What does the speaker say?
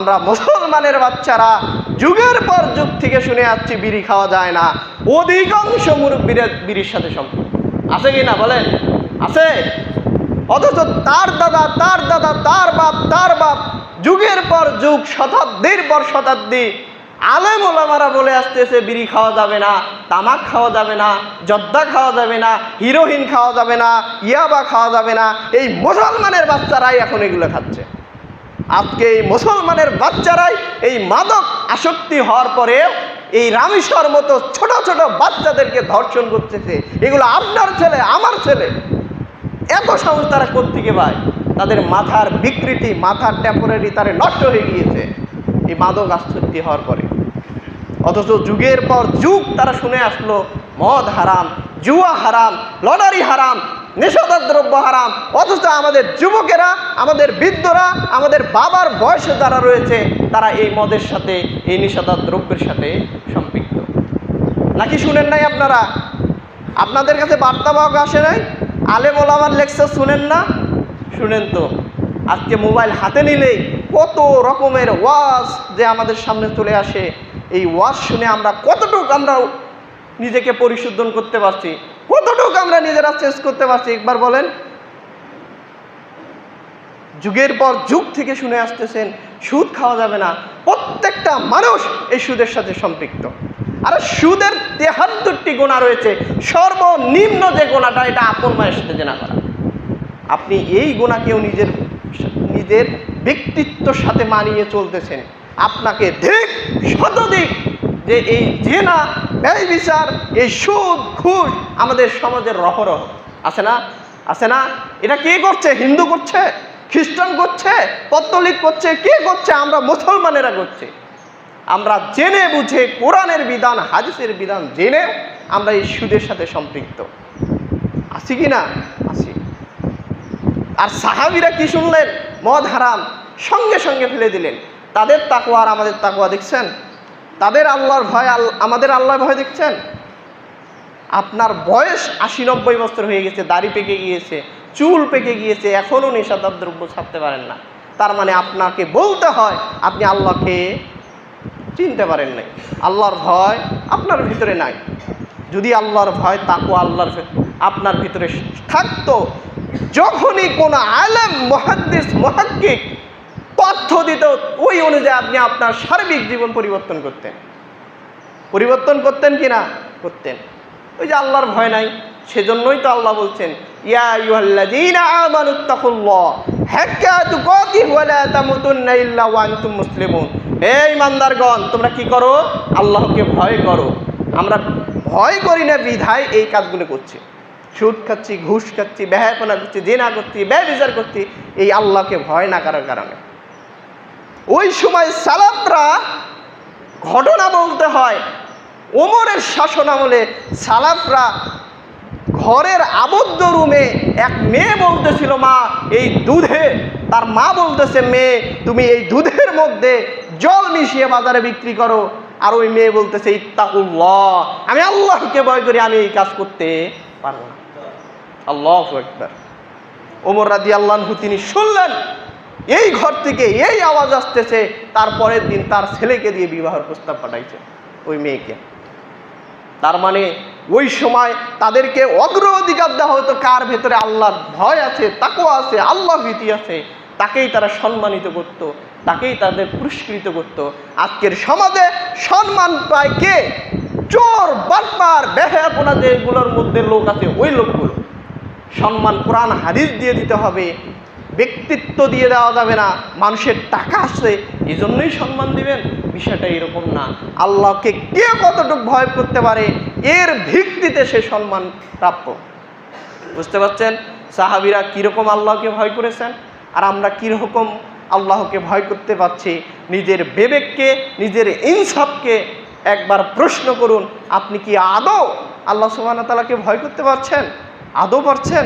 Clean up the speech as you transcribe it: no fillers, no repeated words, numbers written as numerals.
আমরা মুসলমানের বাচ্চারা যুগের পর যুগ থেকে শুনে আসছি বিড়ি খাওয়া যায় না। অধিকাংশ মুরব্বীরা বিড়ির সাথে সম্পর্ক আছে কি না বলেন? আছে। অথচ তার দাদা, তার দাদা, তার বাপ যুগের পর যুগ, শতাব্দীর পর শতাব্দী আলেম ওলামারা বলে আসতেছে বিড়ি খাওয়া যাবে না, তামাক খাওয়া যাবে না, জর্দা খাওয়া যাবে না, হিরোইন খাওয়া যাবে না, ইয়াবা খাওয়া যাবে না। এই মুসলমানের বাচ্চারাই এখন এগুলো খাচ্ছে। আজকে এই মুসলমানের বাচ্চারাই এই মাদক আসক্তি হওয়ার পরে এই রামেশ্বর মতো ছোট ছোট বাচ্চাদেরকে ধর্ষণ করতেছে। এগুলো আপনার ছেলে, আমার ছেলে। এত সাহস তারা কোত্থেকে পায়? তাদের মাথার বিকৃতি, মাথার টেম্পোরারি তারা নষ্ট হয়ে গিয়েছে এই মাদক আসক্তি হওয়ার পরে। অথচ যুগের পর যুগ তারা শুনে আসলো মদ হারাম, জুয়া হারাম, লটারি হারাম, নেশাদার দ্রব্য হারাম। অথচ আমাদের যুবকেরা, আমাদের বৃদ্ধরা, আমাদের বাবার বয়সে যারা রয়েছে তারা এই মদের সাথে, এই নেশাদার দ্রব্যের সাথে সম্পৃক্ত। নাকি শুনেন নাই আপনারা? আপনাদের কাছে বার্তাবাহক আসে নাই? আলেম ওলামার লেকচার শুনেন না? শুনেন তো। আজকে মোবাইল হাতে নিলেই কত রকমের ওয়াজ যে আমাদের সামনে চলে আসে। এই ওয়াজ শুনে আমরা কতটুকু আমরা নিজেকে পরিশোধন করতে পারছি, কতটুকু আমরা নিজেরা চেঞ্জ করতে পারছি একবার বলেন? যুগের পর যুগ থেকে শুনে আসতেছেন সুদ খাওয়া যাবে না। প্রত্যেকটা মানুষ এই সুদের সাথে সম্পৃক্ত। আর সুদের 73টি গুনাহ রয়েছে। সর্বনিম্ন যে গুনাহটা, এটা আপন মায়ের সাথে জেনা করা। আপনি এই গুনাহকেও নিজের ব্যক্তিত্বের সাথে মানিয়ে চলতেছেন। আপনাকে দিক শতদিক যে এই জেনা, ব্যভিচার, এই সুদ, ঘুষ আমাদের সমাজের রহরহ আছে না? আছে না? এটা কে করছে? হিন্দু করছে, খ্রিস্টান করছে, পত্তলিক করছে, কে করছে? আমরা মুসলমানেরা করছে। আমরা জেনে বুঝে কোরআনের বিধান, হাদিসের বিধান জেনে আমরা এই সুদের সাথে সম্পৃক্ত আছি কি না? আছি। আর সাহাবীরা কি শুনলেন? মদ হারাম, সঙ্গে সঙ্গে ফেলে দিলেন। তাদের তাকওয়া আর আমাদের তাকওয়া দেখছেন? তাদের আল্লাহর ভয়, আমাদের আল্লাহর ভয় দেখছেন? আপনার বয়স 80-90 বছর হয়ে গেছে, দাড়ি পেকে গিয়েছে, চুল পেকে গিয়েছে, এখনও নেশাদার দ্রব্য ছাড়তে পারেন না। তার মানে আপনাকে বলতে হয় আপনি আল্লাহকে চিনতে পারেন নাই, আল্লাহর ভয় আপনার ভিতরে নাই। যদি আল্লাহর ভয়, তাকওয়া আল্লাহর আপনার ভিতরে থাকতো, যখনই কোনো আলেম, মুহাদ্দিস, মুহাক্কিক তথ্য দিত, ওই অনুযায়ী আপনি আপনার সার্বিক জীবন পরিবর্তন করতেন কি না? করতেন। ওই যে আল্লাহর ভয় নাই, সেজন্যই তো আল্লাহ বলছেন ইয়া আইয়ুহাল্লাযীনা আমানুত্তাকুল্লাহ হাক্কা তুকাতিহি ওয়া লা তামুতুন্না ইল্লা ওয়া আনতুম মুসলিমুন। এই ইমানদারগণ, তোমরা কি করো? আল্লাহকে ভয় করো। আমরা ভয় করি না বিধায় এই কাজগুলো করছি। সুদ খাচ্ছি, ঘুষ খাচ্ছি, বেহায়াপনা করছি, জিনা করছি, ব্যভিচার করছি, এই আল্লাহকে ভয় না করার কারণে। ওই সময় সালাফরা, ঘটনা বলতে হয়, ওমরের শাসন আমলে সালাফরা ঘরের আবদ্ধ রুমে এক মেয়ে বলতেছিল মা এই দুধে, তার মা বলতেছে মেয়ে তুমি এই দুধের মধ্যে জল মিশিয়ে বাজারে বিক্রি করো। আর ওই মেয়ে বলতেছে ইত্তাকুল্লাহ, আমি আল্লাহকে ভয় করি, আমি এই কাজ করতে পারবো না। আল্লাহু আকবার। ওমর রাদিয়াল্লাহু আনহু তিনি শুনলেন এই ঘর থেকে এই আওয়াজ আসতেছে, তারপরের দিন তার ছেলেকে দিয়ে বিবাহের প্রস্তাব পাঠাইছে ওই মেয়েকে। তার মানে ওই সময় তাদেরকে অগ্রাধিকার দেওয়া হতো কার ভেতরে আল্লাহর ভয় আছে, তাকওয়া আছে, আল্লাহ ভীতি আছে, তাকেই তারা সম্মানিত করত, তাকেই তাদের পুরস্কৃত করত। আজকের সমাজে সম্মান পায় কে? চোর, বাটপার, বেহায়াপনা যেগুলোর মধ্যে লোক আছে, ওই লোকগুলো। সম্মান কোরআন হাদিস দিয়ে দিতে হবে, ব্যক্তিত্ব দিয়ে দেওয়া যাবে না। মানুষের টাকা আসছে এই জন্যই সম্মান দিবেন, বিষয়টা এরকম না। আল্লাহকে কে কতটুকু ভয় করতে পারে এর ভিত্তিতে সে সম্মান প্রাপ্য। বুঝতে পারছেন সাহাবীরা কীরকম আল্লাহকে ভয় করেছেন, আর আমরা কীরকম আল্লাহকে ভয় করতে পারছি? নিজের বিবেককে, নিজের ইনসাফকে একবার প্রশ্ন করুন। আপনি কি আদৌ আল্লাহ সুবহানাহু ওয়া তাআলাকে ভয় করতে পারছেন? আদৌ পারছেন?